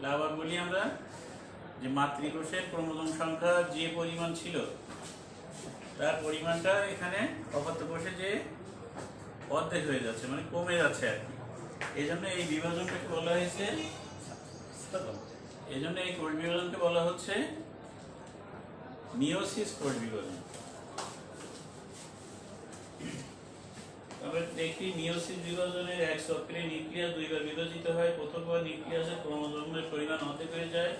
আবার বলি আমরা যে মাতৃকোষের ক্রোমোজোম সংখ্যা যে পরিমাণ ছিল তার পরিমাণটা এখানে অপত্য কোষে যে অর্ধেক হয়ে যাচ্ছে, মানে কমে যাচ্ছে আর কি। এই জন্য এই বিভাজনটাকে বলা হয়েছে, এই জন্য এই কোষ বিভাজনকে বলা হচ্ছে মিওসিস কোষ বিভাজন। আমরা দেখি মিওসিস বিভাজনের এক চক্রে নিউক্লিয়াস দুইবার বিভাজিত হয়। প্রথমবার নিউক্লিয়াসের ক্রোমোজোমের পরিমাণ অর্ধেক হয়ে যায়।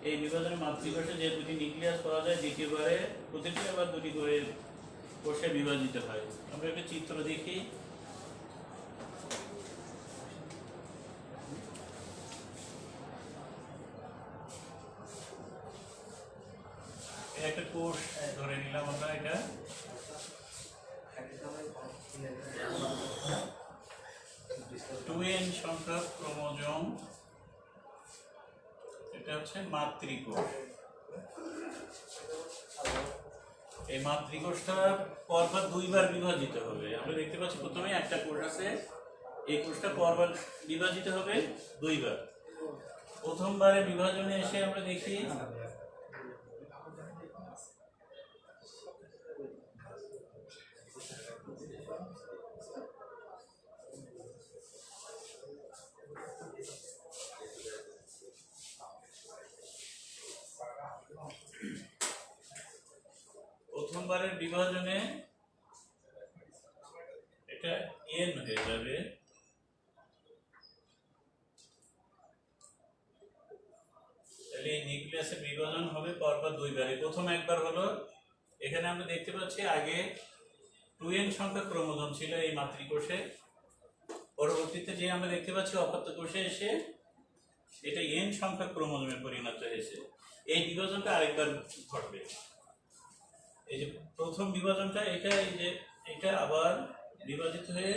এই বিভাজনে মাতৃকোষে যে দুটি নিউক্লিয়াস পাওয়া যায়, দ্বিতীয়বারে প্রতিটি আবার দুটি করে কোষে বিভাজিত হয়। আমরা একটা চিত্র দেখি। একটা কোষ ধরে নিলাম আমরা, এটা 2n সংখ্যক ক্রোমোজোম, এটা হচ্ছে মাতৃকোষ। এই মাতৃকোষটা পরপর দুইবার বিভাজিত হবে। আমরা দেখতে পাচ্ছি প্রথমে একটা কোষ আছে, এই কোষটা পরপর বিভাজিত হবে দুইবার। প্রথমবারে বিভাজনে এসে আমরা দেখি প্রথমবারের বিভাজনে এটা n হয়ে যাবে, তাহলে এই নিউক্লিয়াসের বিভাজন হবে পরপর দুইবার। প্রথম একবার হলো, এখানে আমরা দেখতে পাচ্ছি আগে 2n সংখ্যক ক্রোমোজোম ছিল এই মাতৃকোষে, পরবর্তীতে যে আমরা দেখতে পাচ্ছি অপত্য কোষে এসে এটা n সংখ্যক ক্রোমোজোমে পরিণত হয়েছে। এই বিভাজনটা আরেকবার ঘটবে। এই যে প্রথম বিভাজনটা, এটা এই যে এটা আবার বিভাজিত হয়ে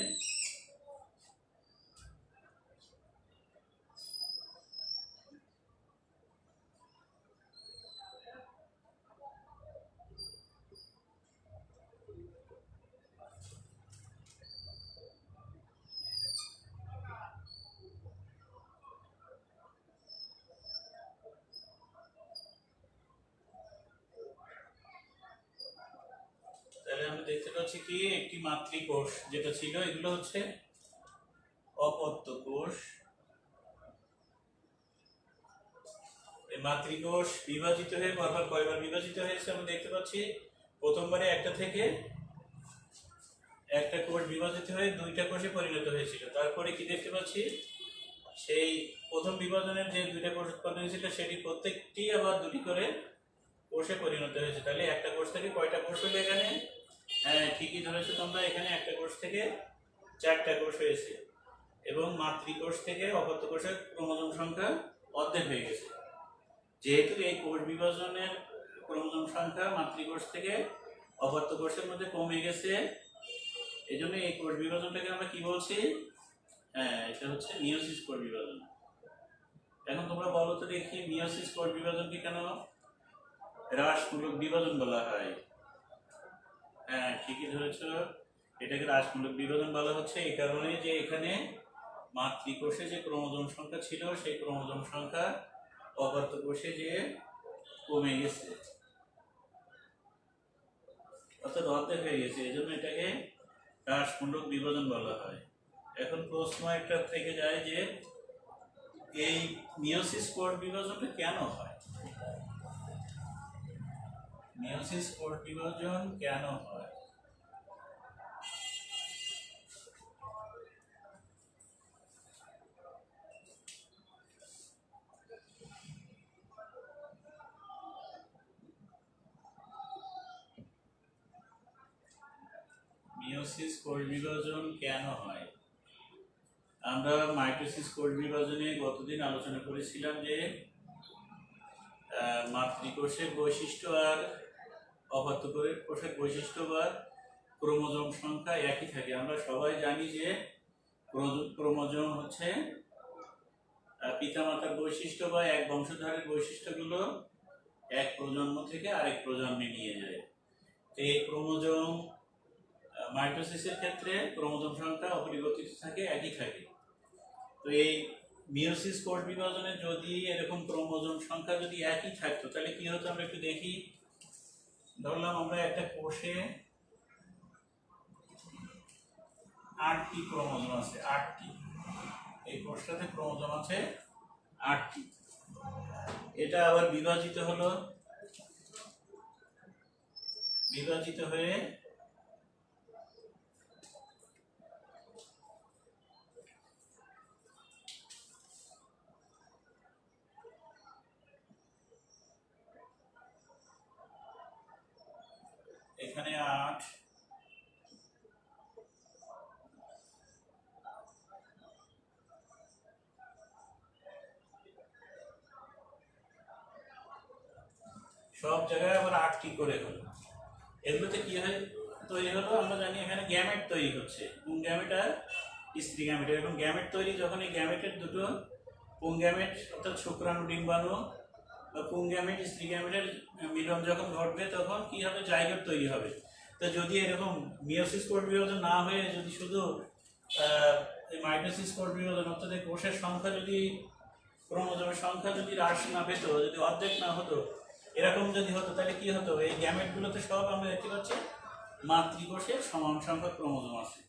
আমরা দেখতে পাচ্ছি কি একটি মাতৃকোষ যেটা ছিল, এগুলো হচ্ছে অপত্য কোষ। এই মাতৃকোষ বিভাজিত হয়ে পরপর কয়বার বিভাজিত হয়েছে আমরা দেখতে পাচ্ছি। প্রথমবারে একটা থেকে একটা কোষ বিভাজিত হয়ে দুইটা কোষে পরিণত হয়েছিল। তারপরে কি দেখতে পাচ্ছি, সেই প্রথম বিভাজনের যে দুইটা কোষ উৎপন্ন হয়েছিল সেটি প্রত্যেকটি আবার দুটি করে কোষে পরিণত হয়েছে। তাহলে একটা কোষ থেকে কয়টা কোষ হলো এখানে? হ্যাঁ, ঠিকই ধরেছো তোমরা, এখানে একটা কোষ থেকে চারটা কোষ হয়েছে এবং মাতৃকোষ থেকে অপত্য কোষের ক্রোমোজোম সংখ্যা অর্ধেক হয়ে গেছে। যেহেতু এই কোষ বিভাজনের ক্রোমোজোম সংখ্যা মাতৃকোষ থেকে অপত্য কোষের মধ্যে কমে গেছে, এই জন্য এই কোষ বিভাজনটাকে আমরা কি বলছি? হ্যাঁ, এটা হচ্ছে মিওসিস কোষ বিভাজন। এখন তোমরা বলো তো দেখি, মিওসিস কোষ বিভাজনকে কেন হ্রাসমূলক বিভাজন বলা হয়? হ্যাঁ, ঠিকই ধরেছ, এটাকে হ্রাসমূলক বিভাজন বলা হচ্ছে এই কারণে যে এখানে মাতৃকোষে যে ক্রোমোজোম সংখ্যা ছিল সেই ক্রোমোজোম সংখ্যা অপত্য কোষে যে কমে গেছে, অর্থাৎ অর্ধেক হয়ে গেছে, এই জন্য এটাকে হ্রাসমূলক বিভাজন বলা হয়। এখন প্রশ্ন একটা থেকে যায় যে এই মিওসিস কোষ বিভাজনটা কেন হয়? মিওসিস কোষ বিভাজন কেন হয়? মিওসিস কোষ বিভাজন কেন হয়? আমরা মাইটোসিস কোষ বিভাজনে গতদিন আলোচনা করেছিলাম যে মাতৃকোষের বৈশিষ্ট্য আর অপত্য কোষের বৈশিষ্ট্য বা ক্রোমোজোম সংখ্যা একই থাকে। আমরা সবাই জানি যে ক্রোমোজোম হচ্ছে পিতামাতার বৈশিষ্ট্য বা এক বংশধরের বৈশিষ্ট্যগুলো এক প্রজন্ম থেকে আরেক প্রজন্মে নিয়ে যায়। এই ক্রোমোজোম মাইটোসিসের ক্ষেত্রে ক্রোমোজোম সংখ্যা অপরিবর্তিত থাকে, একই থাকে। তো এই মিয়োসিস কোষ বিভাজনে যদি এরকম ক্রোমোজোম সংখ্যা যদি একই থাকতো তাহলে কি হতো আমরা একটু দেখি। ধরলাম আমরা একটা কোষে 8টি ক্রোমোজোম আছে, 8টি। এই কোষটাতে ক্রোমোজোম আছে 8টি। এটা আবার বিভাজিত হলো, বিভাজিত হয়ে এখানে 8, সব জায়গায় আবার 8টি করে হলো। এগুলোতে কি হয় তৈরি হলো আমরা জানি, এখানে গ্যামেট তৈরি হচ্ছে, পুংগ্যামেট আর স্ত্রী গ্যামেট। এরকম গ্যামেট তৈরি, যখন এই গ্যামেটের দুটো পুংগ্যামেট অর্থাৎ শুক্রাণু ডিম্বাণু বা পুংগ্যামেট স্ত্রী গ্যামেটের মিলন যখন ঘটবে তখন কি হবে, জাইগোট তৈরি হবে। তো যদি এরকম মিয়োসিস কোষ বিভাজন না হয়ে যদি শুধু এই মাইটোসিস কোষ বিভাজন অর্থাৎ এই কোষের সংখ্যা যদি, ক্রোমোজোমের সংখ্যা যদি হ্রাস না পেত, যদি অর্ধেক না হতো, এরকম যদি হতো তাহলে কি হতো, এই গ্যামেটগুলোতে সব আমরা দেখতে পাচ্ছি মাতৃকোষের সমান সংখ্যক ক্রোমোজোম আছে।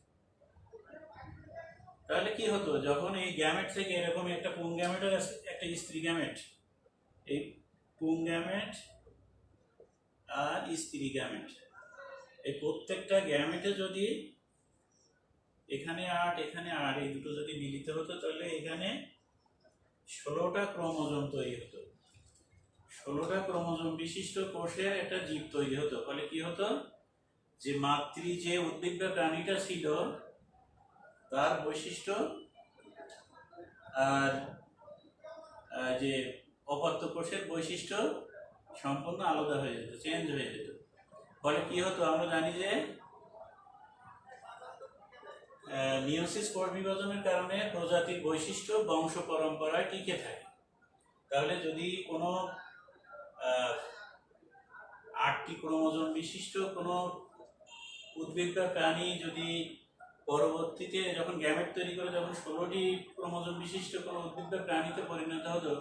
তাহলে কি হতো, যখন এই গ্যামেট থেকে এরকম একটা পুংগ্যামেট আর একটা স্ত্রী গ্যামেট, এই পুংগ্যামেট আর স্ত্রী গ্যামেট, এই প্রত্যেকটা গ্যামেটে যদি এখানে 8 এখানে 8 এই দুটো যদি মিলিত হতো তাহলে এখানে 16টা ক্রোমোজোম তৈরি হতো। 16টা ক্রোমোজোম বিশিষ্ট কোষের একটা জীব তৈরি হতো। ফলে কি হতো, যে মাতৃ যে উদ্ভিদ বা প্রাণীটা ছিল তার বৈশিষ্ট্য আর যে অপত্য কোষের বৈশিষ্ট্য সম্পূর্ণ আলাদা হয়ে যেত, চেঞ্জ হয়ে যেত। ফলে কি হতো, আমরা জানি যে মিয়োসিস কোষ বিভাজনের কারণে প্রজাতির বৈশিষ্ট্য বংশ পরম্পরায় টিকে থাকে। তাহলে যদি কোনো 8টি ক্রোমোজোম বিশিষ্ট কোনো উদ্ভিদ বা প্রাণী যদি পরবর্তীতে যখন গ্যামেট তৈরি করে যখন 16টি ক্রোমোজোম বিশিষ্ট কোনো উদ্ভিদ বা প্রাণীতে পরিণত হতো,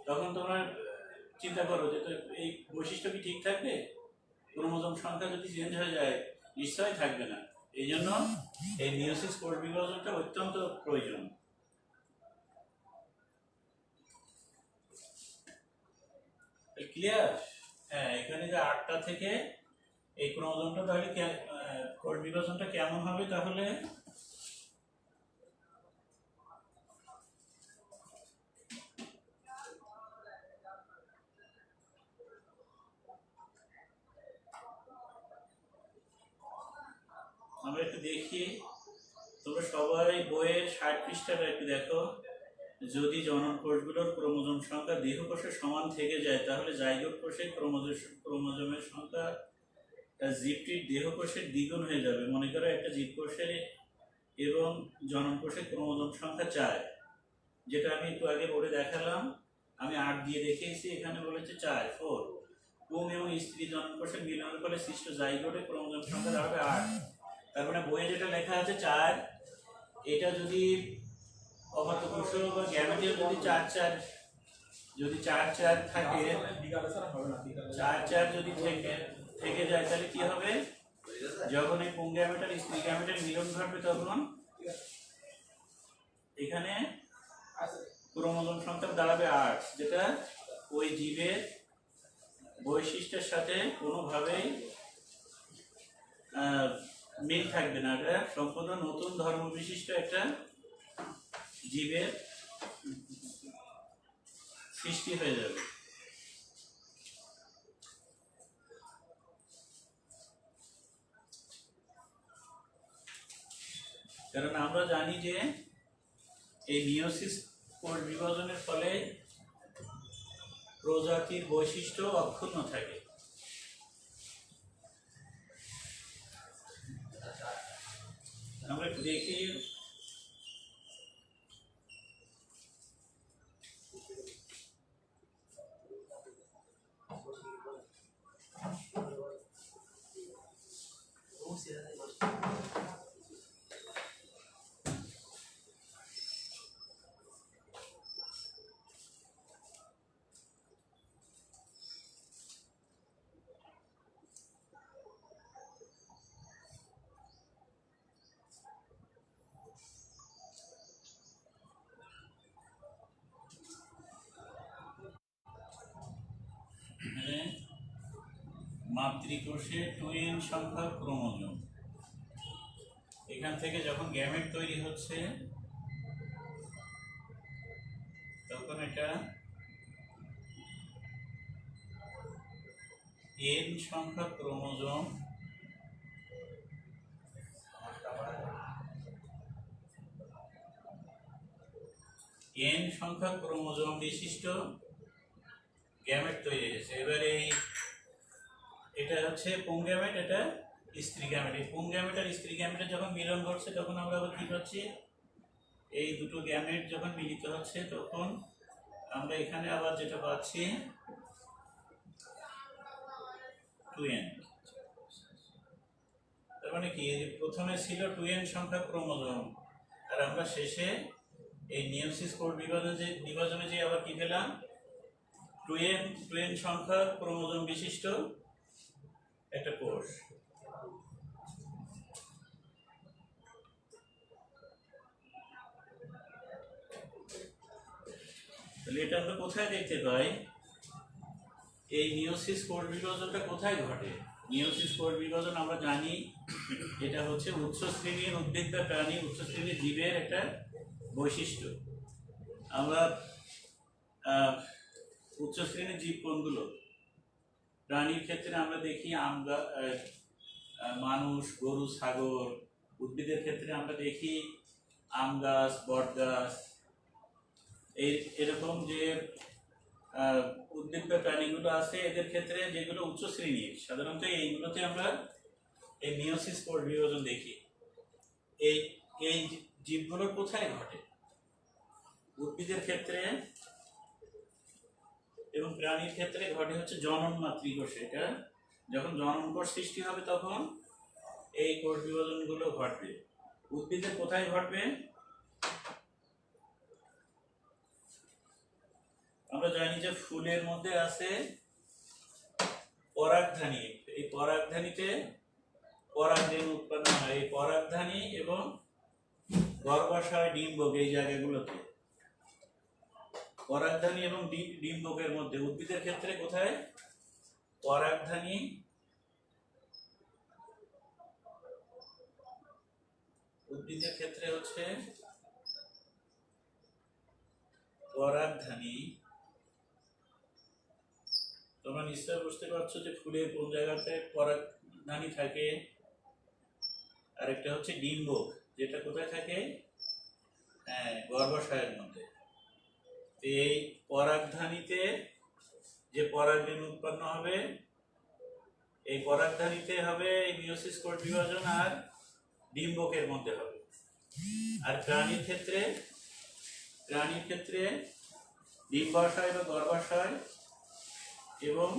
তখন তোমরা চিন্তা করো যে এই বৈশিষ্ট্য কি ঠিক থাকবে? ক্রোমোজোম সংখ্যা যদি চেঞ্জ হয়ে যায় নিশ্চয়ই থাকবে না। এই জন্য এই মিয়োসিস কোষ বিভাজনটা অত্যন্ত প্রয়োজন। ক্লিয়ার? হ্যাঁ, এখানে যে 8টা থেকে এই ক্রোমোজোমটা, তাহলে কোষ বিভাজনটা কেমন হবে তাহলে? আমরা একটু দেখি, তোমরা সবাই বইয়ের 60 পৃষ্ঠাটা একটু দেখো। যদি জনন কোষগুলোর ক্রোমোজোম সংখ্যা দেহ কোষের সমান থেকে যায় তাহলে জাইগোট কোষে ক্রোমোজোমের সংখ্যা জীবটির দেহ কোষের দ্বিগুণ হয়ে যাবে। মনে করো একটা জীবকোষের এবং জনন কোষের ক্রোমোজোম সংখ্যা 4, যেটা আমি একটু আগে বোর্ডে দেখালাম, আমি 8 দিয়ে দেখিয়েছি, এখানে বলেছে 4 4। পুং এবং স্ত্রী জনন কোষের মিলনের ফলে সৃষ্ট জাইগোটের ক্রোমোজোম সংখ্যা দাঁড়াবে 8। তার মানে বইয়ে যেটা লেখা আছে 4, এটা যদি অপত্য কোষ বা গ্যামেটে যদি 4 4 যদি 4 4 থাকে, 4 4 যদি থেকে যায় তাহলে কি হবে, যখন এই পুং গ্যামেট আর স্ত্রী গ্যামেটের মিলন ঘটবে তখন এখানে ক্রোমোজোম সংখ্যা দাঁড়াবে 8, যেটা ওই জীবের বৈশিষ্ট্যের সাথে কোনোভাবেই মিল থাকবে না। এটা সম্পূর্ণ নতুন ধর্ম বিশিষ্ট একটা জীবের সৃষ্টি হয়ে যাবে। কারণ আমরা জানি যে এই মিয়োসিস কোষ বিভাজনের ফলে প্রজাতির বৈশিষ্ট্য অক্ষুণ্ণ থাকে। আমরা একটু দেখি, মাতৃকোষে টুইন সংখ্যক ক্রোমোজোম। এখান থেকে যখন গ্যামেট তৈরি হচ্ছে তখন এটা এন সংখ্যক ক্রোমোজোম বিশিষ্ট গ্যামেট তৈরি হয়েছে। এবারে এটা হচ্ছে পুংগ্যামেট, এটা স্ত্রী গ্যামেট। এই পুংগ্যামেট আর স্ত্রী গ্যামেটের যখন মিলন ঘটছে তখন আমরা আবার কি পাচ্ছি, এই দুটো গ্যামেট যখন মিলিত হচ্ছে তখন আমরা এখানে আবার যেটা পাচ্ছি টুয়েন। তার মানে কি, প্রথমে ছিল টুয়েন সংখ্যা ক্রোমোজোম আর আমরা শেষে এই মিয়োসিস কোষ বিভাজনে যে আবার কি পেলাম, টুয়েন সংখ্যা ক্রোমোজোম বিশিষ্ট একটা কোষ। তাহলে এটা আমরা কোথায় দেখতে পাই, এই মিয়োসিস কোষ বিভাজনটা কোথায় ঘটে? মিয়োসিস কোষ বিভাজন আমরা জানি এটা হচ্ছে উচ্চ শ্রেণীর উদ্ভিদ বা প্রাণী, উচ্চ শ্রেণীর জীবের একটা বৈশিষ্ট্য। আমরা উচ্চ শ্রেণীর জীব কোনগুলো? প্রাণীর ক্ষেত্রে আমরা দেখি মানুষ, গরু, ছাগল। উদ্ভিদের ক্ষেত্রে আমরা দেখি আম গাছ, বট গাছ। এরকম যে উদ্ভিদ বা প্রাণীগুলো আছে এদের ক্ষেত্রে যেগুলো উচ্চ শ্রেণীর, সাধারণত এইগুলোতে আমরা এই মিয়োসিস কোষ বিভাজন দেখি। এই জীবগুলোর কোথায় ঘটে? উদ্ভিদের ক্ষেত্রে এবং প্রাণীর ক্ষেত্রে ঘটে হচ্ছে জনন মাতৃকোষে। এটা যখন জনন কোষ সৃষ্টি হবে তখন এই কোষ বিভাজনগুলো ঘটবে। উদ্ভিদের কোথায় ঘটবে? আমরা জানি যে ফুলের মধ্যে আছে পরাগধানী। এই পরাগধানীতে পরাগরেণু উৎপন্ন হয়। এই পরাগধানী এবং গর্ভাশয়, ডিম্বক, এই জায়গাগুলোতে পরাগধানী এবং ডিম্বকের মধ্যে। উদ্ভিদের ক্ষেত্রে কোথায়? পরাগধানী উদ্ভিদের ক্ষেত্রে হচ্ছে পরাগধানী। তোমরা নিশ্চয় বুঝতে পারছো যে ফুলের কোন জায়গাতে পরাগধানী থাকে। আর একটা হচ্ছে ডিম্বক, যেটা কোথায় থাকে? গর্ভাশয়ের মধ্যে। এই পরাগধানীতে যে পরাগরেণু উৎপন্ন হবে, এই পরাগধানীতে হবে এই মিয়োসিস কোষ বিভাজন, আর ডিম্বকের মধ্যে হবে। আর প্রাণীর ক্ষেত্রে ডিম্বাশয় বা গর্ভাশয় এবং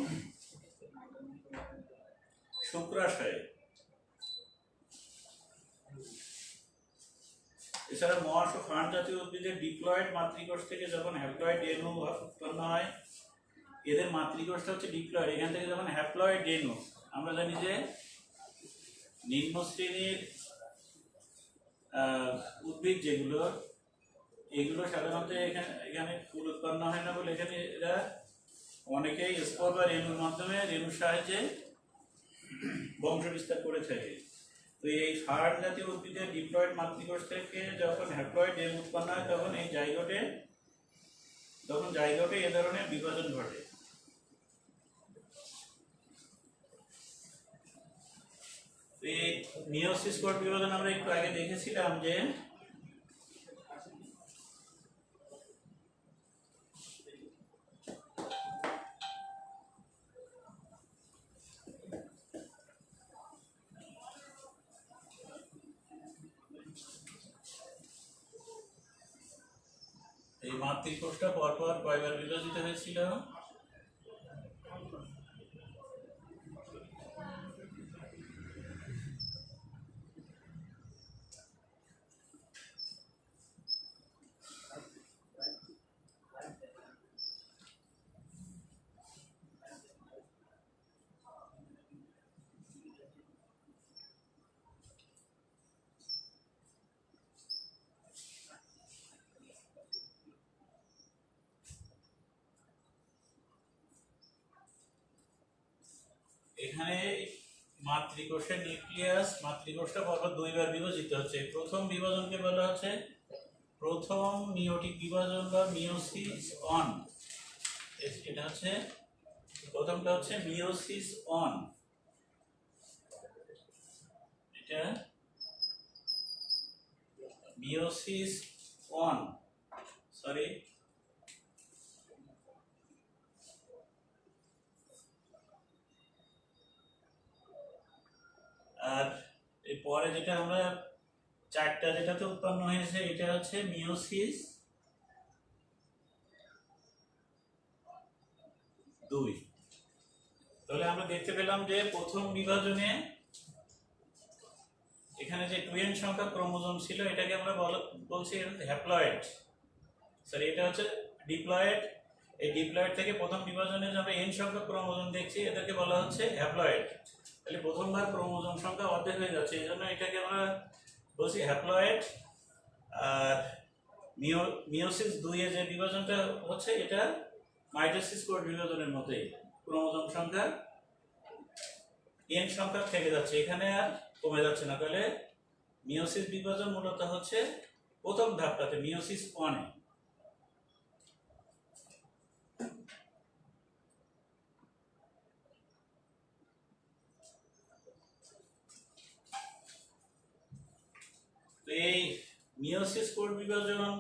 শুক্রাশয়। এছাড়া মহাশ ও ফার্ন জাতীয় উদ্ভিদের ডিপ্লয়েড মাতৃকোষ থেকে যখন হ্যাপ্লয়েড রেণু উৎপন্ন হয়, এদের মাতৃকোষটা হচ্ছে ডিপ্লয়েড। এখান থেকে যখন হ্যাপ্লয়েড রেণু, আমরা জানি যে নিম্ন শ্রেণীর উদ্ভিদ যেগুলো, এগুলো সাধারণত এখানে ফুল উৎপন্ন হয় না বলে এখানে এরা অনেকেই স্পোর বা রেণুর মাধ্যমে, রেণুর সাহায্যে বংশ বিস্তার করে থাকে। তো এই ফার্ন জাতীয় উদ্ভিদের ডিপ্লয়েড মাতৃকোষ থেকে যখন হ্যাপ্লয়েড রেণু উৎপন্ন হয় তখন এই জাইগোটে এ ধরনের বিভাজন ঘটে। এই মিয়োসিস কোষ বিভাজন আমরা একটু আগে দেখেছিলাম যে এই মাতৃকোষটা পরপর কয়বার বিভাজিত হয়েছিল? এখানে মাতৃকোষের নিউক্লিয়াস, মাতৃকোষটা পরপর দুইবার বিভাজিত হচ্ছে। প্রথম বিভাজনকে বলা হচ্ছে প্রথম মিওটিক বিভাজন বা মিওসিস অন। এটা হচ্ছে প্রথমটা হচ্ছে মিওসিস অন, এটা মিওসিস অন, সরি, আর এরপরে যেটা আমরা চারটা যেটাতে উৎপন্ন হয়েছে এটা হচ্ছে মিওসিস 2। তাহলে আমরা দেখতে পেলাম যে প্রথম বিভাজনে এখানে যে 2n সংখ্যক ক্রোমোজোম ছিল এটাকে আমরা বলছি হ্যাপ্লয়েড, সরি এটা হচ্ছে ডিপ্লয়েড। এই ডিপ্লয়েড থেকে প্রথম বিভাজনে যে আমরা n সংখ্যক ক্রোমোজোম দেখছি এটাকে বলা হচ্ছে হ্যাপ্লয়েড। তাহলে প্রথমবার ক্রোমোজোম সংখ্যা অর্ধেক হয়ে যাচ্ছে, এই জন্য এটাকে আমরা বলছি হ্যাপ্লয়েড। আর মিওসিস 2 এর যে বিভাজনটা হচ্ছে এটা মাইটোসিস কোড বিভাজনের মতোই, ক্রোমোজোম সংখ্যা n সংখ্যা থেকে যাচ্ছে, এখানে আর কমে যাচ্ছে না। তাহলে মিওসিস বিভাজন মূলত হচ্ছে প্রথম ধাপটাতে মিওসিস 1 এ। এই মিওসিস কোড বিভাজন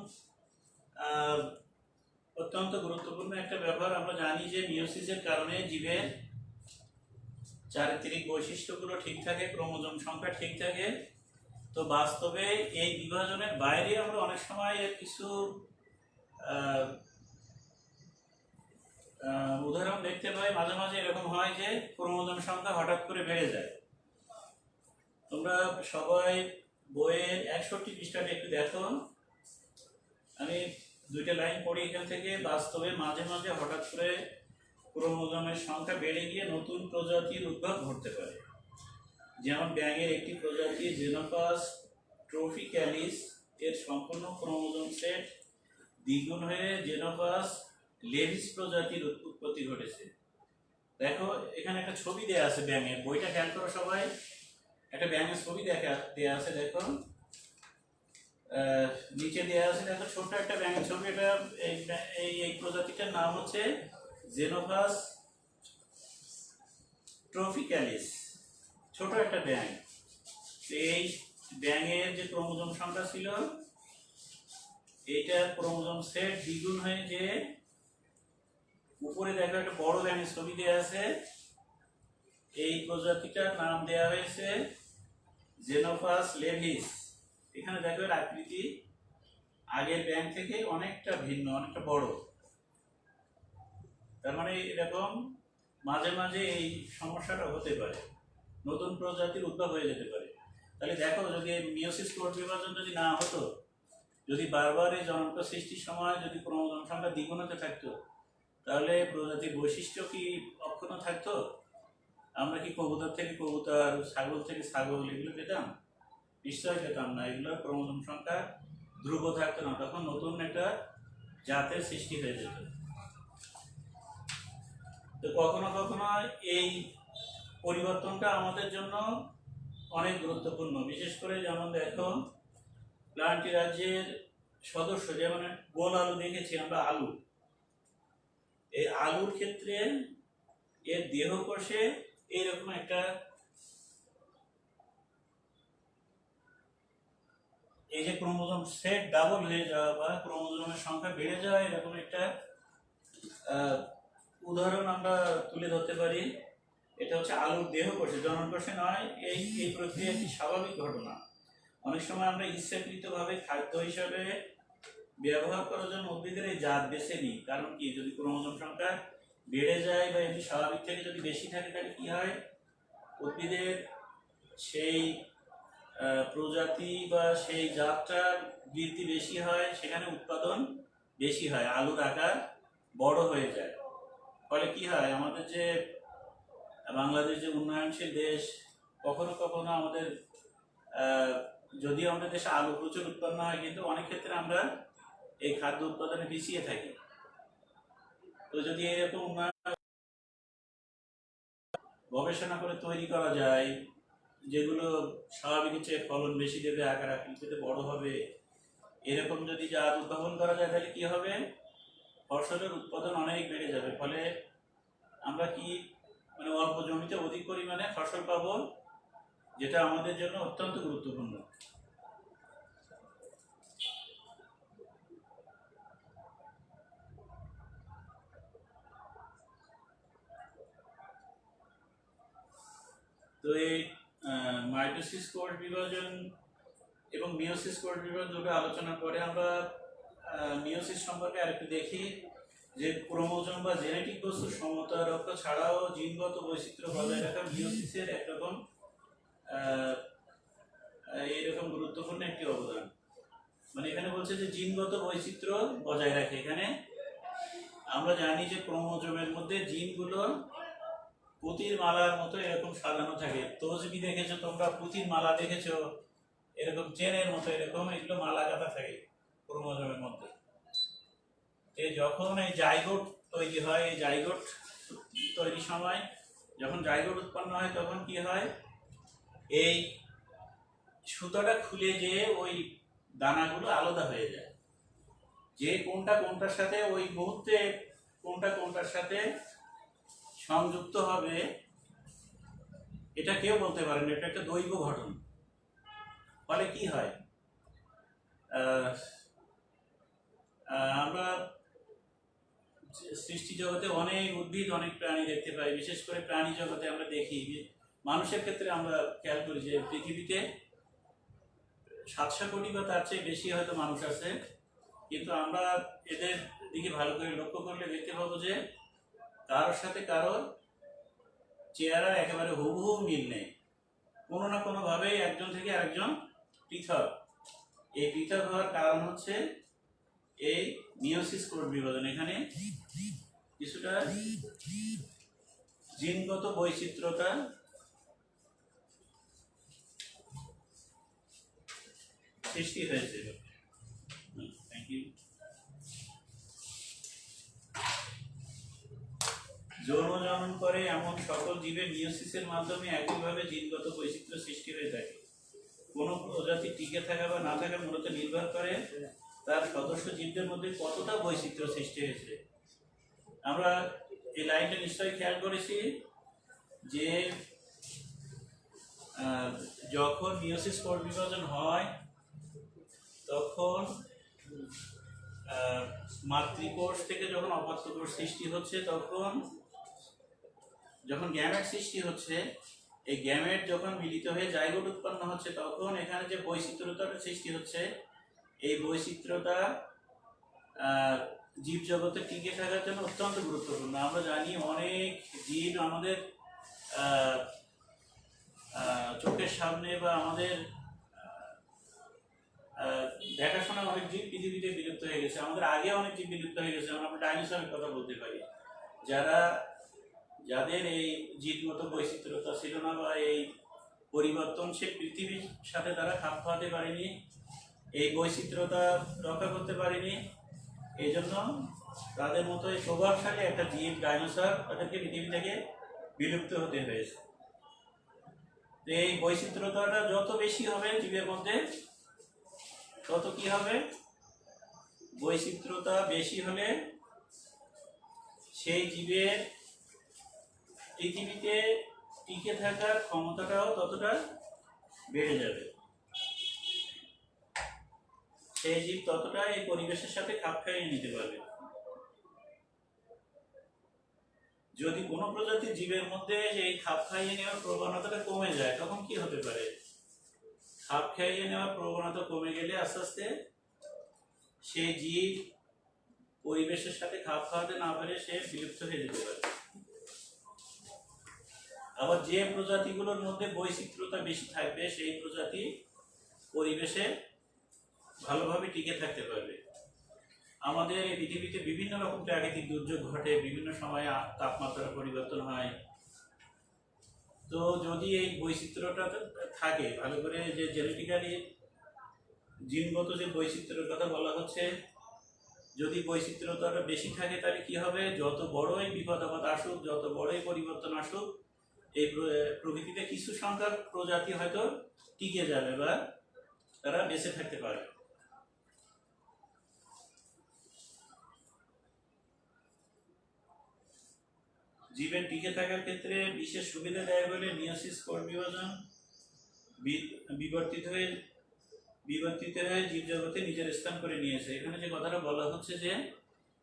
অত্যন্ত গুরুত্বপূর্ণ একটা ব্যাপার। আমরা জানি যে মিওসিসের কারণে জীবের চারিত্রিক বৈশিষ্ট্যগুলো ঠিক থাকে, ক্রোমোজোম সংখ্যা ঠিক থাকে। তো বাস্তবে এই বিভাজনের বাইরে আমরা অনেক সময় এর কিছু উদাহরণ দেখতে পাই। মাঝে মাঝে এরকম হয় যে ক্রোমোজোম সংখ্যা হঠাৎ করে বেড়ে যায়। তোমরা সবাই বইয়ের 61 পৃষ্ঠাটা একটু দেখো, আমি দুইটা লাইন পড়ি এখান থেকে। বাস্তবে মাঝে মাঝে হঠাৎ করে ক্রোমোজোমের সংখ্যা বেড়ে গিয়ে নতুন প্রজাতির উদ্ভব ঘটতে পারে। যেমন ব্যাঙের একটি প্রজাতি জেনোপাস ট্রোফিক্যালিস এর সম্পূর্ণ ক্রোমোজোম সেট দ্বিগুণ হয়ে জেনোপাস লেভিস প্রজাতির উৎপত্তি ঘটেছে। দেখো এখানে একটা ছবি দেয়া আছে ব্যাঙের, বইটা খেয়াল করো সবাই, একটা ব্যাঙের ছবি দেয়া আছে। দেখো নিচে দেয়া আছে, দেখো ছোট্ট একটা ব্যাঙের ছবি। এটা এই প্রজাতিটার নাম হচ্ছে জেনোপাস ট্রোফিক্যালিস, ছোট একটা ব্যাঙ। এই ব্যাঙের যে ক্রোমোজোম সংখ্যা ছিল এইটা ক্রোমোজোম সেট দ্বিগুণ হয়ে যে উপরে দেখো একটা বড় ব্যাঙের ছবি দেয়া আছে, এই প্রজাতিটার নাম দেয়া হয়েছে জেনোপাস লেভিস। এখানে দেখো এর আকৃতি আগের ব্যাঙ থেকে অনেকটা ভিন্ন, অনেকটা বড়। তার মানে এরকম মাঝে মাঝে এই সমস্যাটা হতে পারে, নতুন প্রজাতির উদ্ভব হয়ে যেতে পারে। তাহলে দেখো যদি মিওসিস কোড বিভাজন যদি না হতো, যদি বারবার এই জনক সৃষ্টির সময় যদি ক্রোমোজোম সংখ্যা দ্বিগুণ হতে থাকতো, তাহলে প্রজাতির বৈশিষ্ট্য কি অক্ষুণ্ণ থাকতো? আমরা কি কবুতর থেকে কবুতর, ছাগল থেকে ছাগল এগুলো পেতাম? নিশ্চয় পেতাম না। এগুলো ক্রোমোজোম সংখ্যা ধ্রুব থাকতো না, তখন নতুন একটা জাতের সৃষ্টি হয়ে যেত। তো কখনো কখনো এই পরিবর্তনটা আমাদের জন্য অনেক গুরুত্বপূর্ণ। বিশেষ করে যেমন দেখো প্লান্টি রাজ্যের সদস্য, যেমন গোল আলু দেখেছি আমরা, আলু, এই আলুর ক্ষেত্রে এর দেহকোষে এইরকম একটা এই যে ক্রোমোজোম সেট ডাবল হয়ে যাওয়া বা ক্রোমোজোমের সংখ্যা বেড়ে যাওয়া, এরকম একটা উদাহরণ আমরা তুলে ধরতে পারি। এটা হচ্ছে আলুর দেহকোষে, জননকোষে নয়। এই প্রক্রিয়া একটি স্বাভাবিক ঘটনা। অনেক সময় আমরা ইচ্ছাকৃতভাবে খাদ্য হিসাবে ব্যবহার করার জন্য উদ্ভিদের এই জাত বেছে নিই। কারণ কি, যদি ক্রোমোজোম সংখ্যা বেড়ে যায় বা এমনি স্বাভাবিক থেকে যদি বেশি থাকে, তাহলে কি হয়, উদ্ভিদের সেই প্রজাতি বা সেই জাতটার বৃদ্ধি বেশি হয়, সেখানে উৎপাদন বেশি হয়, আলুর আকার বড় হয়ে যায়। ফলে কি হয়, আমাদের যে বাংলাদেশ যে উন্নয়নশীল দেশ, কখনো কখনো আমাদের যদিও আমাদের দেশে আলু প্রচুর উৎপন্ন হয়, কিন্তু অনেক ক্ষেত্রে আমরা এই খাদ্য উৎপাদনে পিছিয়ে থাকি। তো যদি এরকম উন্নয়ন গবেষণা করে তৈরি করা যায়, যেগুলো স্বাভাবিকের চেয়ে ফলন বেশি দেবে, আকার আকৃতিতে বড় হবে, এরকম যদি জাত উদ্ভাবন করা যায় তাহলে কি হবে, ফসলের উৎপাদন অনেক বেড়ে যাবে। ফলে আমরা কি মানে অল্প জমিতে অধিক পরিমাণে ফসল পাবো, যেটা আমাদের জন্য অত্যন্ত গুরুত্বপূর্ণ। তো এই মাইটোসিস কোষ বিভাজন এবং মিওসিস কোষ বিভাজন দুটো আলোচনা করে আমরা মিওসিস সম্পর্কে আরেকটু দেখি, যে ক্রোমোজোম বা জেনেটিক বস্তুর সমতা রক্ষা ছাড়াও জিনগত বৈচিত্র্য বজায় রাখা মিওসিসের একরকম এইরকম গুরুত্বপূর্ণ একটি অবদান। মানে এখানে বলছে যে জিনগত বৈচিত্র্য বজায় রাখে। এখানে আমরা জানি যে ক্রোমোজোমের মধ্যে জিনগুলো পুঁতির মালার মতো এরকম সাজানো থাকে। তসবি দেখেছো তোমরা, পুঁতির মালা দেখেছো, এরকম চেনের মতো এরকম এগুলো মালা গাঁথা থাকে ক্রোমোজোমের মধ্যে। যখন এই জাইগোট তৈরি হয়, এই জাইগোট তৈরির সময় যখন জাইগোট উৎপন্ন হয় তখন কি হয়, এই সুতোটা খুলে যে ওই দানাগুলো আলাদা হয়ে যায়, যে কোনটা কোনটার সাথে ওই মুহূর্তে কোনটা কোনটার সাথে সংযুক্ত হবে এটা কেউ বলতে পারে না, এটা একটা দৈব ঘটনা। ফলে কি হয়, আমরা সৃষ্টি জগতে অনেক উদ্ভিদ অনেক প্রাণী দেখতে পাই। বিশেষ করে প্রাণী জগতে আমরা দেখি, মানুষের ক্ষেত্রে আমরা খেয়াল করি যে পৃথিবীতে 700 কোটি বা তার চেয়ে বেশি হয়তো মানুষ আছে, কিন্তু আমরা এদের দিকে ভালো করে লক্ষ্য করলে দেখতে পাবো যে কারোর সাথে কারোর চেহারা একেবারে হুবহু মিল নেই, কোনো না কোনোভাবেই একজন থেকে আরেকজন পৃথক। এই পৃথক হওয়ার কারণ হচ্ছে এই মিওসিস কোষ বিভাজন। এখানে কিছুটা জিনগত বৈচিত্র্যতা সৃষ্টি হয়েছে। Thank you. যৌন জনন করে এমন সকল জীবের মিওসিসের মাধ্যমে একইভাবে জিনগত বৈচিত্র্য সৃষ্টি হয়ে থাকে। কোনো প্রজাতি টিকে থাকা বা না থাকা মূলত নির্ভর করে তার সদস্য জীবদের মধ্যে কতটা বৈচিত্র্য সৃষ্টি হয়েছে। আমরা এই লাইনটা নিশ্চয়ই খেয়াল করেছি যে যখন মিওসিস কোষ বিভাজন হয় তখন মাতৃকোষ থেকে যখন অপাত্য কোষ সৃষ্টি হচ্ছে, তখন যখন গ্যামেট সৃষ্টি হচ্ছে, এই গ্যামেট যখন মিলিত হয়ে জাইগোট উৎপন্ন হচ্ছে, তখন এখানে যে বৈচিত্র্যতা সৃষ্টি হচ্ছে, এই বৈচিত্র্যতা জীবজগতে টিকে থাকার জন্য অত্যন্ত গুরুত্বপূর্ণ। আমরা জানি অনেক জীব আমাদের চোখের সামনে বা আমাদের দেখাশোনা অনেক জীব পৃথিবীতে বিলুপ্ত হয়ে গেছে, আমাদের আগে অনেক জীব বিলুপ্ত হয়ে গেছে। আমরা ডাইনোসরের কথা বলতে পারি, যাদের এই জীবগত বৈচিত্র্যতা ছিল না বা এই পরিবর্তনশীল পৃথিবীর সাথে তারা খাপ খাওয়াতে পারেনি, এই বৈচিত্র্যতা রক্ষা করতে পারেনি। এই জন্য তাদের মতো এই প্রভাবশালী একটা জীব ডাইনোসর তাদেরকে পৃথিবী থেকে বিলুপ্ত হতে হয়েছে। এই বৈচিত্র্যতাটা যত বেশি হবে জীবের মধ্যে, তত কি হবে, বৈচিত্র্যতা বেশি হলে সেই জীবের পৃথিবীতে টিকে থাকার ক্ষমতাটাও ততটা বেড়ে যাবে, সেই জীব ততটা এই পরিবেশের সাথে খাপ খাইয়ে নিতে পারবে। যদি কোনো প্রজাতির জীবের মধ্যে এই খাপ খাইয়ে নেওয়ার প্রবণতাটা কমে যায়, তখন কি হতে পারে, খাপ খাইয়ে নেওয়ার প্রবণতা কমে গেলে আস্তে আস্তে সেই জীব পরিবেশের সাথে খাপ খাওয়াতে না পারে সে বিলুপ্ত হয়ে যেতে পারে। আবার যে প্রজাতিগুলোর মধ্যে বৈচিত্র্যতা বেশি থাকবে, সেই প্রজাতি পরিবেশে ভালোভাবে টিকে থাকতে পারবে। আমাদের এই পৃথিবীতে বিভিন্ন রকম প্রাকৃতিক দুর্যোগ ঘটে, বিভিন্ন সময়ে তাপমাত্রার পরিবর্তন হয়। তো যদি এই বৈচিত্র্যটা থাকে ভালো করে, যে জেনেটিক্যালি জিনগত যে বৈচিত্র্যের কথা বলা হচ্ছে, যদি বৈচিত্র্যতাটা বেশি থাকে তাহলে কি হবে, যত বড়ই বিপদ আপদ আসুক, যত বড়ই পরিবর্তন আসুক, এই প্রকৃতিতে কিছু সংখ্যক প্রজাতি হয়তো টিকে যাবে বা তারা বেঁচে থাকতে পারবে। জীবের টিকে থাকার ক্ষেত্রে বিশেষ সুবিধা দেয় বলে মিয়োসিস কোষ বিভাজন বিবর্তিত হয়ে জীবজগতে নিজের স্থান করে নিয়েছে। এখানে যে কথাটা বলা হচ্ছে যে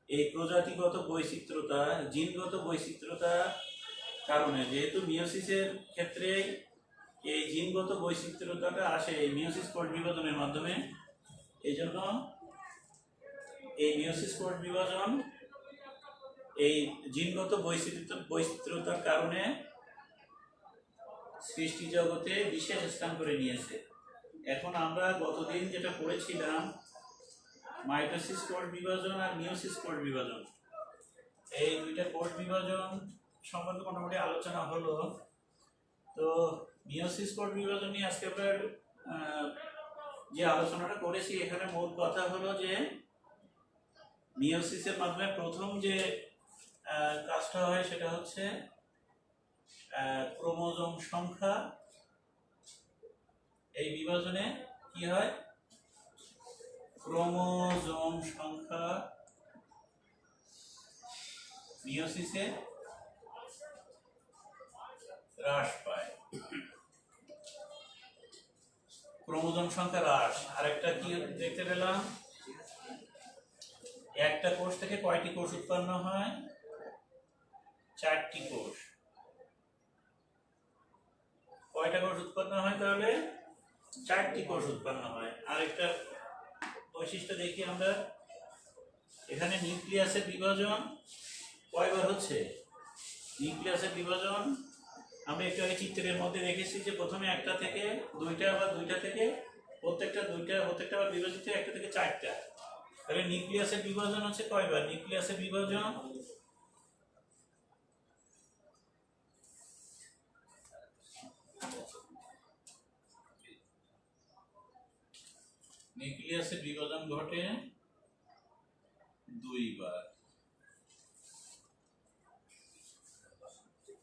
এই প্রজাতিগত বৈচিত্র্যতা, জিনগত বৈচিত্র্যতা কারণে, যেহেতু মিয়োসিসের ক্ষেত্রে এই জিনগত বৈচিত্র্যতাটা আসে এই মিয়োসিস কোষ বিভাজনের মাধ্যমে, এই জন্য এই মিয়োসিস কোষ বিভাজন এই জিনগত বৈচিত্র্যতার কারণে সৃষ্টি জগতে বিশেষ স্থান করে নিয়েছে। এখন আমরা গতদিন যেটা পড়েছিলাম মাইটোসিস কোষ বিভাজন আর মিয়োসিস কোষ বিভাজন, এই দুইটা কোষ বিভাজন সম্বন্ধে মোটামুটি আলোচনা হলো। তো মিয়োসিস কোষ বিভাজন নিয়ে আজকে আমরা যে আলোচনাটা করেছি, এখানে মূল কথা হলো যে মিয়োসিসের মাধ্যমে প্রথম যে কাজটা হয় সেটা হচ্ছে ক্রোমোজোম সংখ্যা, এই বিভাজনে কি হয়, ক্রোমোজোম সংখ্যা মিয়োসিসে হ্রাস পায়, ক্রোমোজোম সংখ্যা হ্রাস। আরেকটা কি দেখতে পেলাম, একটা কোষ থেকে কয়টি কোষ উৎপন্ন হয়, 4টি কোষ। কয়টা কোষ উৎপন্ন হয়, তাহলে 4টি কোষ উৎপন্ন হয়। আরেকটা বৈশিষ্ট্য দেখি আমরা, এখানে নিউক্লিয়াসের বিভাজন কয়বার হচ্ছে, নিউক্লিয়াসের বিভাজন আমরা একটু আগে চিত্রের মধ্যে দেখেছি যে প্রথমে একটা থেকে দুইটা, আবার দুইটা থেকে প্রত্যেকটা আবার বিভাজিত একটা থেকে 4টা। তাহলে নিউক্লিয়াসের বিভাজন হচ্ছে কয়বার, নিউক্লিয়াসের বিভাজন ঘটে 2বার।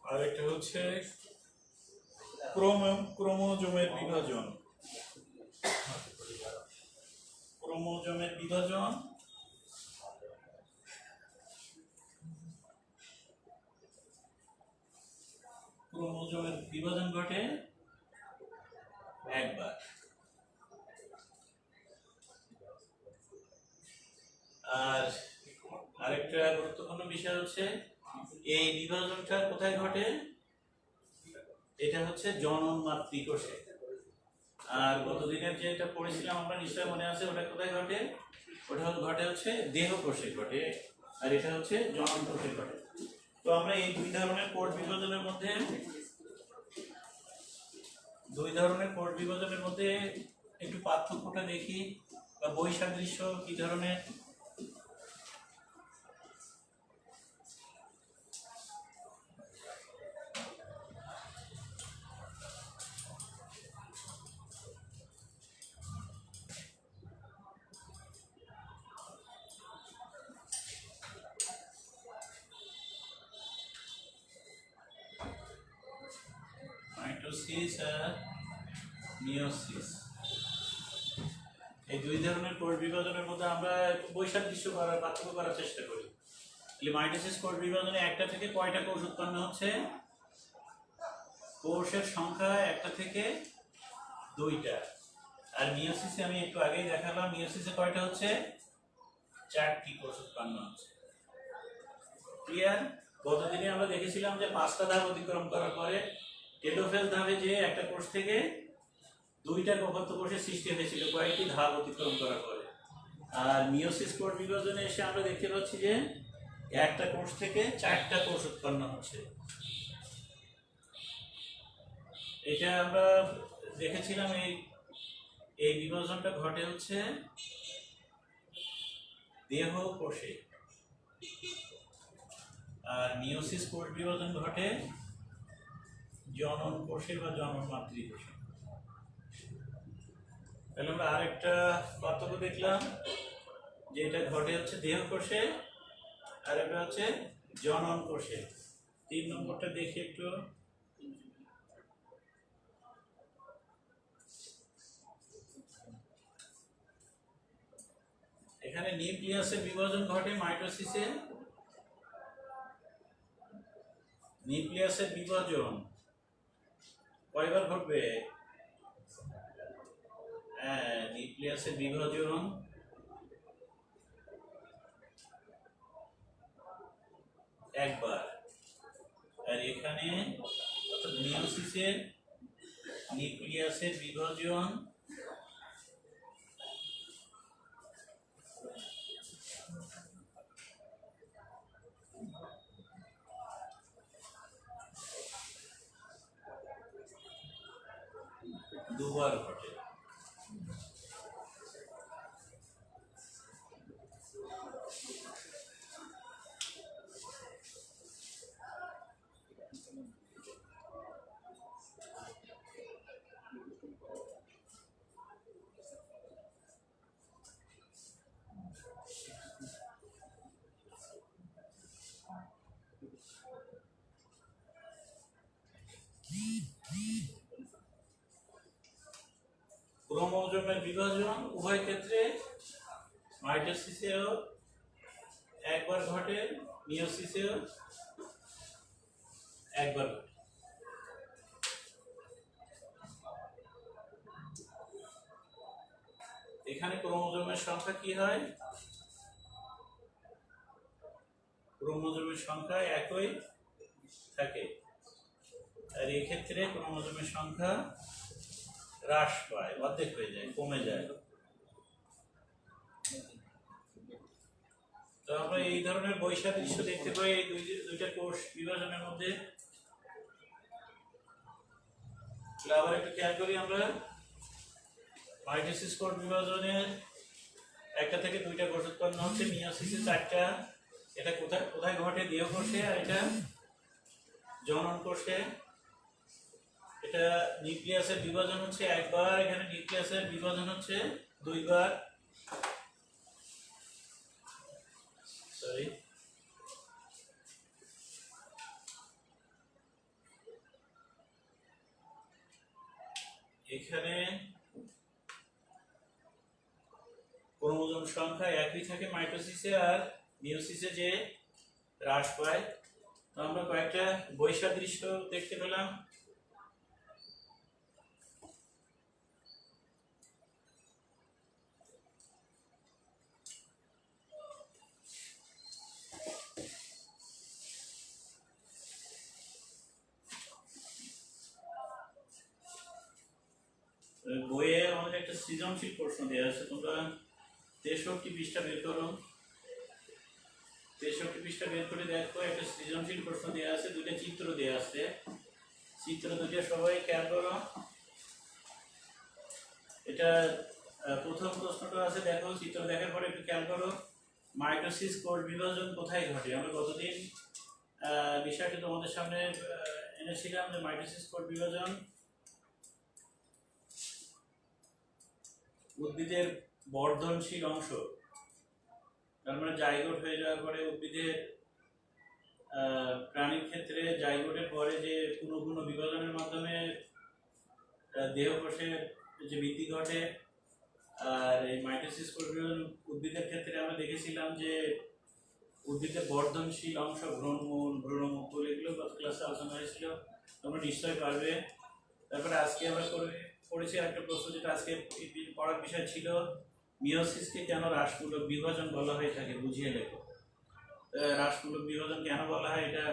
আর একটা হচ্ছে ক্রোমোজোমের বিভাজন, ক্রোমোজোমের বিভাজন ঘটে 1বার। আর আরেকটা গুরুত্বপূর্ণ বিষয় হচ্ছে এই বিভাজনটা কোথায় ঘটে, এটা হচ্ছে জনন মাতৃকোষে। আর গতদিনের যেটা পড়েছিলাম আমরা, নিশ্চয় মনে আছে, ওটা কোথায় ঘটে, ওটা ঘটে হচ্ছে দেহ কোষে ঘটে, আর এটা হচ্ছে জনন কোষে ঘটে। তো আমরা এই দুই ধরনের কোষ বিভাজনের মধ্যে একটু পার্থক্যটা দেখি, বা বৈসাদৃশ্য কি ধরনের। মাইটোসিস আর মিয়োসিস, এই দুই ধরনের কোষ বিভাজনের মধ্যে আমরা একটু বৈসাদৃশ্য করার, পার্থক্য করার চেষ্টা করি। মাইটোসিস কোষ বিভাজনে একটা থেকে কয়টা কোষ উৎপন্ন হচ্ছে, কোষের সংখ্যা একটা থেকে 2টা। আর মিয়োসিসে আমি একটু আগেই দেখালাম, মিয়োসিসে কয়টা হচ্ছে, 4টি কোষ উৎপন্ন হচ্ছে। ক্লিয়ার? গতদিনে আমরা দেখেছিলাম যে 5টা ধাপ অতিক্রম করার পরে টেলোফেজ ধাপে যে একটা কোষ থেকে 2টা গর্ভস্থ কোষের সৃষ্টি হয়েছিল কয়েকটি ধাপ অতিক্রম করার পরে। আর মিয়োসিস কোষ বিভাজনে এসে আমরা দেখতে পাচ্ছি যে একটা কোষ থেকে 4টা কোষ উৎপন্ন হচ্ছে। এটা আমরা দেখেছিলাম, এই বিভাজনটা ঘটে হচ্ছে দেহ কোষে, আর মিয়োসিস কোষ বিভাজন ঘটে জনন কোষে বা জনন মাতৃকোষে। তাহলে আমরা আরেকটা পার্থক্য দেখলাম যে এটা ঘটে হচ্ছে দেহ কোষে, আর এটা হচ্ছে জনন কোষে। 3 নম্বরটা দেখি একটু। এখানে নিউক্লিয়াসের বিভাজন ঘটে মাইটোসিসে। নিউক্লিয়াসের বিভাজন কয়বার ঘটবে? হ্যাঁ, নিউক্লিয়াসের বিভাজন একবার। আর এখানে অর্থাৎ মিয়োসিসের নিউক্লিয়াসের বিভাজন দুবার ঘটে। ক্রোমোজোমের বিভাজন উভয় ক্ষেত্রে মাইটোসিসেও একবার ঘটে, মিয়োসিসেও একবার ঘটে। এখানে ক্রোমোজোমের সংখ্যা কি হয়? ক্রোমোজোমের সংখ্যা একই থাকে, আর এই ক্ষেত্রে ক্রোমোজোমের সংখ্যা হ্রাস পায়, অর্ধেক হয়ে যায়, কমে যায়। তো আমরা এই ধরনের বৈসাদৃশ্য দেখতে পাই এই দুইটা কোষ বিভাজনের মধ্যে। আবার একটু খেয়াল করি আমরা, মাইটোসিস কোষ বিভাজনের একটা থেকে দুইটা কোষ উৎপন্ন হচ্ছে, মিয়োসিসে চারটা। এটা কোথায় কোথায় ঘটে? দেহকোষে, আর এটা জনন কোষে। এটা নিউক্লিয়াসের বিভাজন হচ্ছে একবার, এখানে নিউক্লিয়াসের বিভাজন হচ্ছে দুইবার। সরি, এখানে ক্রোমোজোম সংখ্যা একই থাকে মাইটোসিসে, আর মিয়োসিসে যে হ্রাস পায়। তো আমরা কয়েকটা বৈসাদৃশ্য দেখতে পেলাম। বইয়ে আমাদের একটা সৃজনশীল প্রশ্ন দেওয়া আছে, তোমরা 63 পৃষ্ঠা বের করো। 63 পৃষ্ঠা বের করে দেখো, একটা সৃজনশীল প্রশ্ন দেওয়া আছে, দুইটা চিত্র দেওয়া আছে। চিত্র দুইটা সবাই খেয়াল করো। এটা প্রথম প্রশ্নটা আছে, দেখো চিত্র দেখার পরে একটু খেয়াল করো। মাইটোসিস কোষ বিভাজন কোথায় ঘটে? আমরা গতদিন বিষয়টি তোমাদের সামনে এনেছিলাম যে মাইটোসিস কোষ বিভাজন উদ্ভিদের বর্ধনশীল অংশ, তার মানে জাইগোট হয়ে যাওয়ার পরে উদ্ভিদের প্রাণীর ক্ষেত্রে জাইগোটের পরে যে পুনঃপুন বিভাজনের মাধ্যমে দেহকোষের যে বৃদ্ধি ঘটে। আর এই মাইটোসিস কোষ বিভাজন উদ্ভিদের ক্ষেত্রে আমরা দেখেছিলাম যে উদ্ভিদের বর্ধনশীল অংশ ভ্রূণমূল, ভ্রূণমুকুল, এগুলো গত ক্লাসে আলোচনা হয়েছিল, তোমরা নিশ্চয়ই পারবে। তারপরে আজকে আমরা পড়েছি একটা প্রশ্ন, যেটা আজকে পড়ার বিষয় ছিল, মিয়োসিসকে কেন হ্রাসমূলক বিভাজন বলা হয়ে থাকে, বুঝিয়ে লেখো। হ্রাসমূলক বিভাজন কেন বলা হয় এটা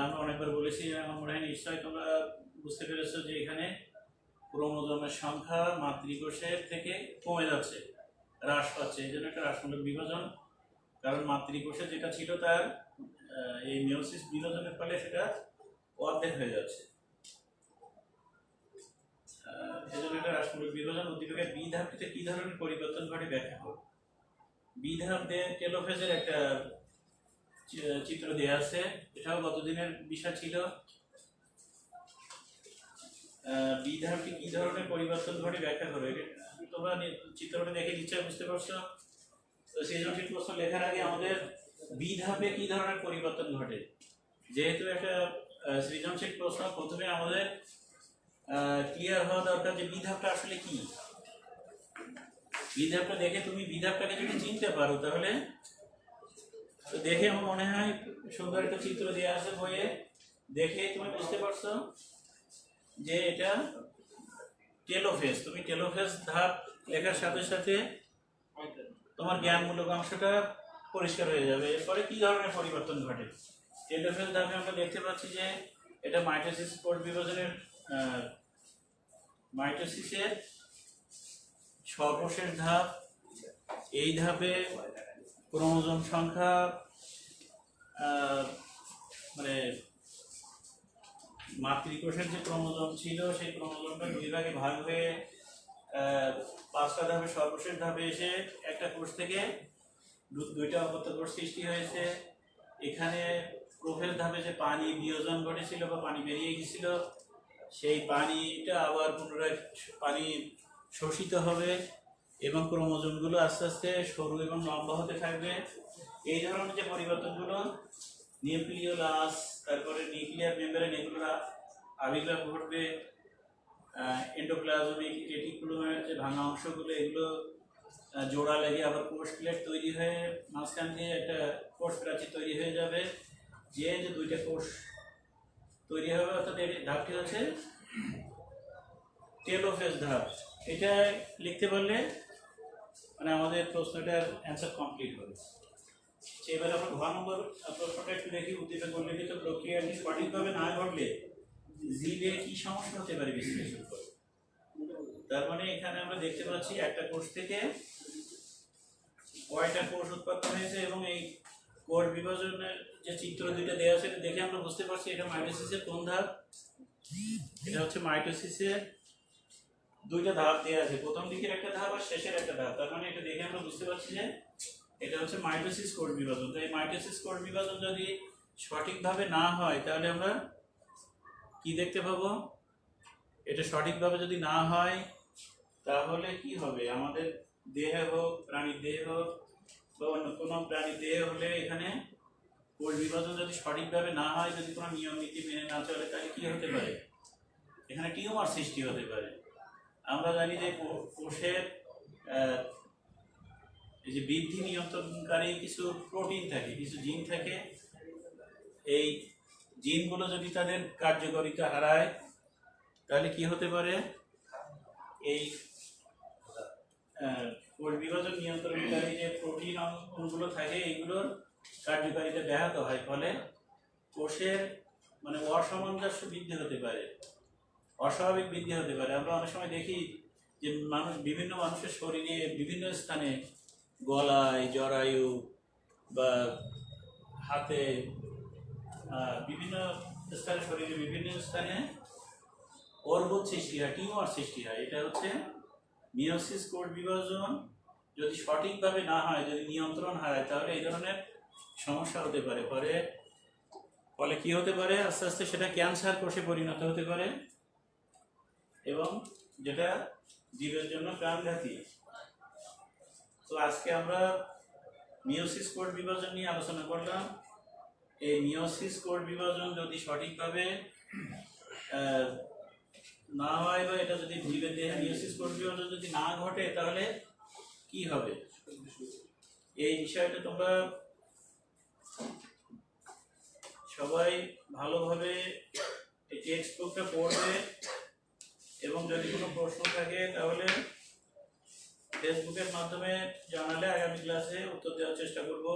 আমরা অনেকবার বলেছি। আমার মনে হয় নিশ্চয়ই তোমরা বুঝতে পেরেছো যে এখানে ক্রোমোজোমের সংখ্যা মাতৃকোষের থেকে কমে যাচ্ছে, হ্রাস পাচ্ছে, এই জন্য একটা হ্রাসমূলক বিভাজন। কারণ মাতৃকোষে যেটা ছিল তার এই মিয়োসিস বিভাজনের ফলে সেটা অর্ধেক হয়ে যাচ্ছে, এই জন্য এটা হ্রাসমূলক বিভাজন। উদ্দীপকের বি ধাপটিতে কি ধরনের পরিবর্তন ঘটে ব্যাখ্যা করো। বি ধাপে টেলোফেজের একটা চিত্র দেওয়া আছে, এটাও গতদিনের বিষয় ছিল। বি ধাপটি কি ধরনের পরিবর্তন ঘটে ব্যাখ্যা করো। তোমরা চিত্রটা দেখে নিশ্চয়ই বুঝতে পারছো। তো সৃজনশীল প্রশ্ন লেখার আগে আমাদের বি ধাপে কি ধরনের পরিবর্তন ঘটে, যেহেতু একটা সৃজনশীল প্রশ্ন, প্রথমে আমাদের ক্লিয়ার হওয়া দরকার যে বি ধাপটা আসলে কি। বিধাপটা দেখে তুমি বিধাপটাকে যদি চিনতে পারো তাহলে তো দেখে আমার মনে হয় সুন্দর একটা চিত্র দেওয়া আছে বইয়ে, দেখে তুমি বুঝতে পারছো যে এটা টেলোফেজ। তুমি টেলোফেজ ধাপ লেখার সাথে সাথে তোমার জ্ঞানমূলক অংশটা পরিষ্কার হয়ে যাবে। এরপরে কি ধরনের পরিবর্তন ঘটে টেলোফেজ ধাপে আমরা দেখতে পাচ্ছি যে এটা মাইটোসিস কোষ বিভাজনের মাইটোসিসের সর্বশেষ ধাপ। এই ধাপে ক্রোমোজোম সংখ্যা মানে মাতৃকোষের যে ক্রোমোজোম ছিল সেই ক্রোমোজোমটা দুই ভাগে ভাগ হয়ে পাঁচটা ধাপে সর্বশেষ ধাপে এসে একটা কোষ থেকে দুইটা অপত্য কোষ সৃষ্টি হয়েছে। এখানে প্রোফেজ ধাপে যে পানি বিয়োজন ঘটেছিল বা পানি বেরিয়ে গেছিল সেই পানিটা আবার পুনরায় পানি শোষিত হবে এবং ক্রোমোজোমগুলো আস্তে আস্তে সরু এবং লম্বা হতে থাকবে। এই ধরনের যে পরিবর্তনগুলো নিউক্লিওলাস, তারপরে নিউক্লিয়ার মেমব্রেন, এগুলোর আবির্ভাব ঘটবে। এন্ডোপ্লাজমিক রেটিকুলামের যে ভাঙা অংশগুলো এগুলো জোড়া লেগে আবার কোষ প্লেট তৈরি হয়ে মাঝখান দিয়ে একটা কোষ প্রাচীর তৈরি হয়ে যাবে, যে দুইটা কোষ তৈরি হবে। অর্থাৎ এই ধাপটি হচ্ছে টেলোফেজ ধাপ। এটা লিখতে পারলে মানে আমাদের প্রশ্নটার অ্যান্সার কমপ্লিট হবে। এবার আমরা ঘ নম্বর প্রশ্নটা একটু দেখি। উদ্দীপক উল্লেখিত প্রক্রিয়াটি সঠিকভাবে না ঘটলে জীবে কি সমস্যা হতে পারে বিশ্লেষণ করে। তার মানে এখানে আমরা দেখতে পাচ্ছি একটা কোষ থেকে কয়টা কোষ উৎপন্ন হয়েছে এবং এই কোষ বিভাজনের যে চিত্র দুইটা দেওয়া আছে দেখে আমরা বুঝতে পারছি এটা মাইটোসিসের কোন ধাপ। এটা হচ্ছে মাইটোসিসের দুইটা ধাপ দেওয়া আছে, প্রথম দিকের একটা ধাপ আর শেষের একটা ধাপ। তার মানে এটা দেখে আমরা বুঝতে পারছি যে এটা হচ্ছে মাইটোসিস কোষ বিভাজন। তো এই মাইটোসিস কোষ বিভাজন যদি সঠিকভাবে না হয় তাহলে আমরা কি দেখতে পাবো? এটা সঠিকভাবে যদি না হয় তাহলে কি হবে? আমাদের দেহে হোক, প্রাণীর দেহে হোক বা অন্য কোনো প্রাণীর দেহে হলে এখানে কোষ বিভাজন যদি সঠিকভাবে না হয়, যদি কোনো নিয়ম নীতি মেনে না চলে, তাহলে কি হতে পারে? এখানে টিউমার সৃষ্টি হতে পারে। আমরা জানি যে কোষের এই যে বৃদ্ধি নিয়ন্ত্রণকারী কিছু প্রোটিন থাকে, কিছু জিন থাকে। এই জিনগুলো যদি তাদের কার্যকারিতা হারায় তাহলে কি হতে পারে? এই কোষ বিভাজন নিয়ন্ত্রণকারী যে প্রোটিন অণুগুলো থাকে এইগুলোর কার্যকারিতা ব্যাহত হয়, ফলে কোষের মানে অসামঞ্জস্য বৃদ্ধি হতে পারে, অস্বাভাবিক বৃদ্ধি হতে পারে। আমরা অনেক সময় দেখি যে বিভিন্ন মানুষের শরীরে বিভিন্ন স্থানে, গলায়, জরায়ু বা হাতে, বিভিন্ন স্থানে, শরীরে বিভিন্ন স্থানে অর্বুদ সৃষ্টি হয়, টিউমার সৃষ্টি হয়। এটা হচ্ছে মিওসিস কোষ বিভাজন যদি সঠিকভাবে না হয়, যদি নিয়ন্ত্রণ হারায়, তাহলে এই ধরনের সমস্যা হতে পারে। ফলে কি হতে পারে? আস্তে আস্তে সেটা ক্যান্সার কোষে পরিণত হতে পারে এবং যেটা জীবের জন্য প্রাণঘাতী। তো আজকে আমরা মিওসিস কোষ বিভাজন নিয়ে আলোচনা করলাম। এই মিওসিস কোষ বিভাজন যদি সঠিকভাবে না হয় বা এটা যদি জীবের দেহে মিওসিস কোষ বিভাজন যদি না ঘটে তাহলে কি হবে? এই বিষয়টা তোমরা সবাই ভালোভাবে এই টেক্সট বুকটা পড়বে এবং যদি কোনো প্রশ্ন থাকে তাহলে ফেসবুকের মাধ্যমে জানালে আগামী ক্লাসে উত্তর দেওয়ার চেষ্টা করব।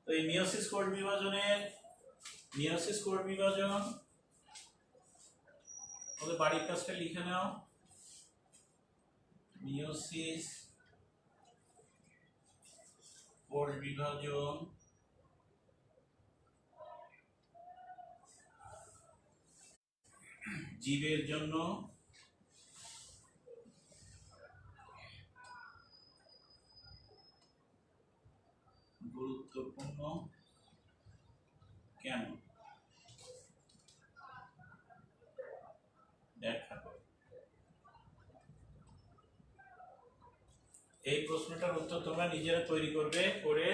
তো এই মিওসিস কোষ বিভাজন ওদের বাড়ির কাজটা লিখে নাও। মিওসিস কোষ বিভাজন জীবের জন্য গুরুত্বপূর্ণ কেন? ব্যাখ্যা করো। এই প্রশ্নটার উত্তর তোমরা নিজেরা তৈরি করবে, করে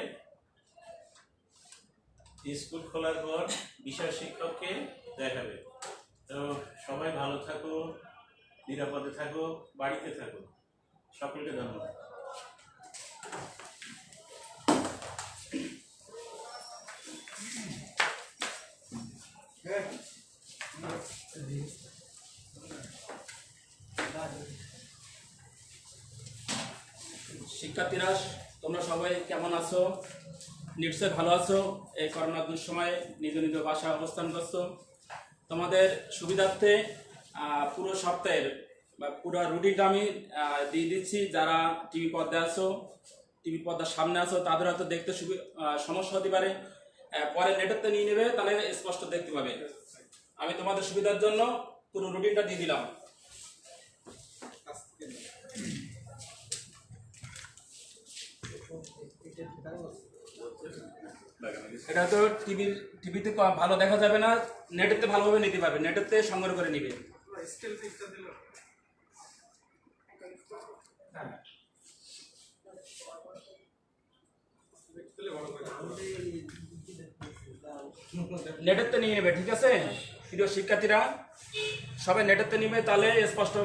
স্কুল খোলার পর বিষয় শিক্ষককে দেখাবে। তো সবাই ভালো থাকো, নিরাপদে থাকো, বাড়িতে থাকো। সকলকে ধন্যবাদ। শিক্ষার্থীরা তোমরা সবাই কেমন আছো? নিশ্চয়ই ভালো আছো। এই করোনার দুঃসময়ে নিজ নিজ বাসায় অবস্থান করছো। তোমাদের সুবিধার্থে পুরো সপ্তাহের বা পুরো রুটিনটা আমি দিয়ে দিচ্ছি। যারা টিভি পর্দায় আছো, টিভি পর্দার সামনে আছো, তাদের হয়তো দেখতে সমস্যা হতে পারে। পরে নেটেরতে নিয়ে নেবে, তাহলে স্পষ্ট দেখতে পাবে। আমি তোমাদের সুবিধার জন্য পুরো রুটিনটা দিয়ে দিলাম। এটা তো টিভিতে ভালো দেখা যাবে না, নেটেতে ভালোভাবে নিতে পারবে, নেটেতে সংগ্রহ করে নিবে। নেটেতে নিয়ে নেবে, ঠিক আছে? প্রিয় শিক্ষার্থীরা সবাই নেটেতে নিবে, তাহলে স্পষ্ট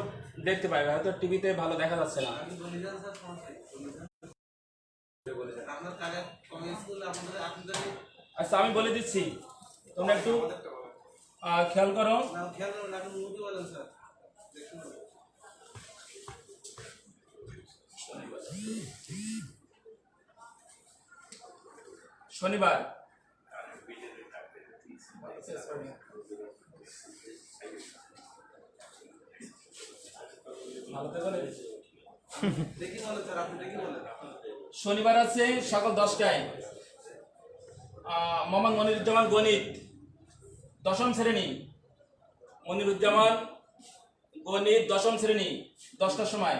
দেখতে পাবে। হয়তো টিভিতে ভালো দেখা যাচ্ছে না। আচ্ছা, আমি বলে দিচ্ছি, তোমরা একটু খেয়াল করো। শনিবার শনিবার আছে সকাল 10টায় মোহাম্মদ মনিরুজ্জামান গণিত, দশম শ্রেণী। মনিরুজ্জামান গণিত দশম শ্রেণী, 10টার সময়।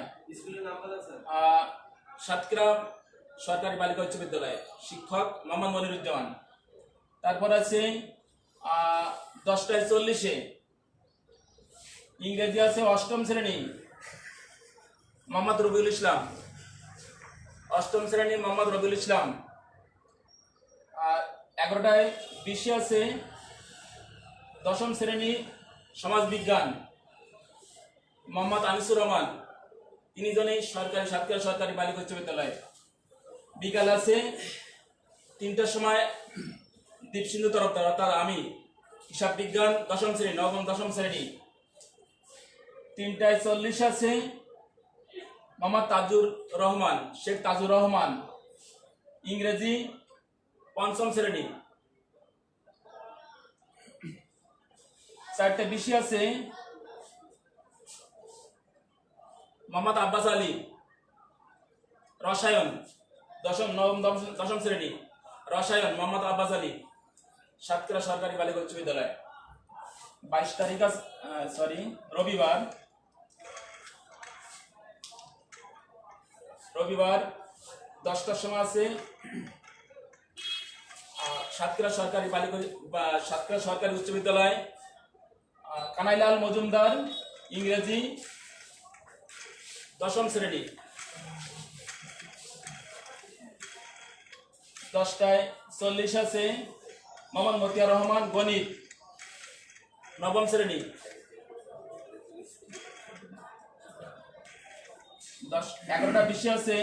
সাতক্ষীরা সরকারি বালিকা উচ্চ বিদ্যালয়, শিক্ষক মোহাম্মদ মনিরুজ্জামান। তারপর আছে 10:40 ইংরেজি আছে অষ্টম শ্রেণী, মোহাম্মদ রবিউল ইসলাম। অষ্টম শ্রেণী মোহাম্মদ রবিউল ইসলাম। 11:20 আছে দশম শ্রেণী সমাজ বিজ্ঞান, মোহাম্মদ আনিসুর রহমান। তিনি জনেই সরকারি সাতক্ষীরা সরকারি বালিকা উচ্চ বিদ্যালয়। বিকাল আছে 3টার সময় দীপসিন্ধু তরফদার, অর্থাৎ আমি, হিসাব বিজ্ঞান দশম শ্রেণী, নবম দশম শ্রেণী। 3:40 আছে মোহাম্মদ তাজুর রহমান, শেখ তাজুর রহমান, ইংরেজি পঞ্চম শ্রেণী। 4:20 আছে মোহাম্মদ আব্বাস আলী, রসায়ন নবম দশম শ্রেণী, রসায়ন মোহাম্মদ আব্বাস আলী, সাতক্ষীরা সরকারি বালিকা উচ্চ বিদ্যালয়। 22 তারিখ রবিবার 10টার সময় আছে সাতক্ষীরা সরকারি বালিকা বা সাতক্ষীরা সরকারি উচ্চ বিদ্যালয়, কানাইলাল মজুমদার, ইংরেজি দশম শ্রেণী। 10:40 আছে মোহাম্মদ মতিয়ার রহমান, গণিত নবম শ্রেণী। 11:20 আছে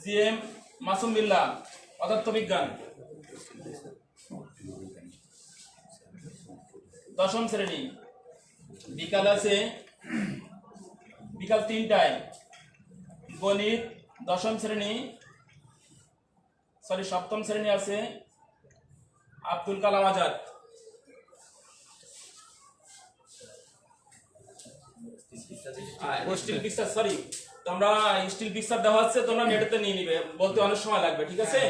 জিএম মাসুম বিল্লাহ, পদার্থবিজ্ঞান দশম শ্রেণী। বিকাল 3টায় গণিত দশম শ্রেণী, সপ্তম শ্রেণী আছে আব্দুল কালাম আজাদ। স্টিল পিকচার, তোমরা স্টিল পিকচার দেওয়া হচ্ছে, তোমরা নেটেতে নিয়ে নিবে। বলতে অনেক সময় লাগবে, ঠিক আছে?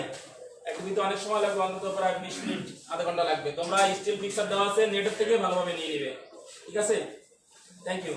একটু দিতে অনেক সময় লাগবে, অন্তত প্রায় 20 মিনিট আধা ঘন্টা লাগবে। তোমরা স্টিল পিকচার দেওয়া আছে, নেটের থেকে ভালোভাবে নিয়ে নিবে, ঠিক আছে? Thank you.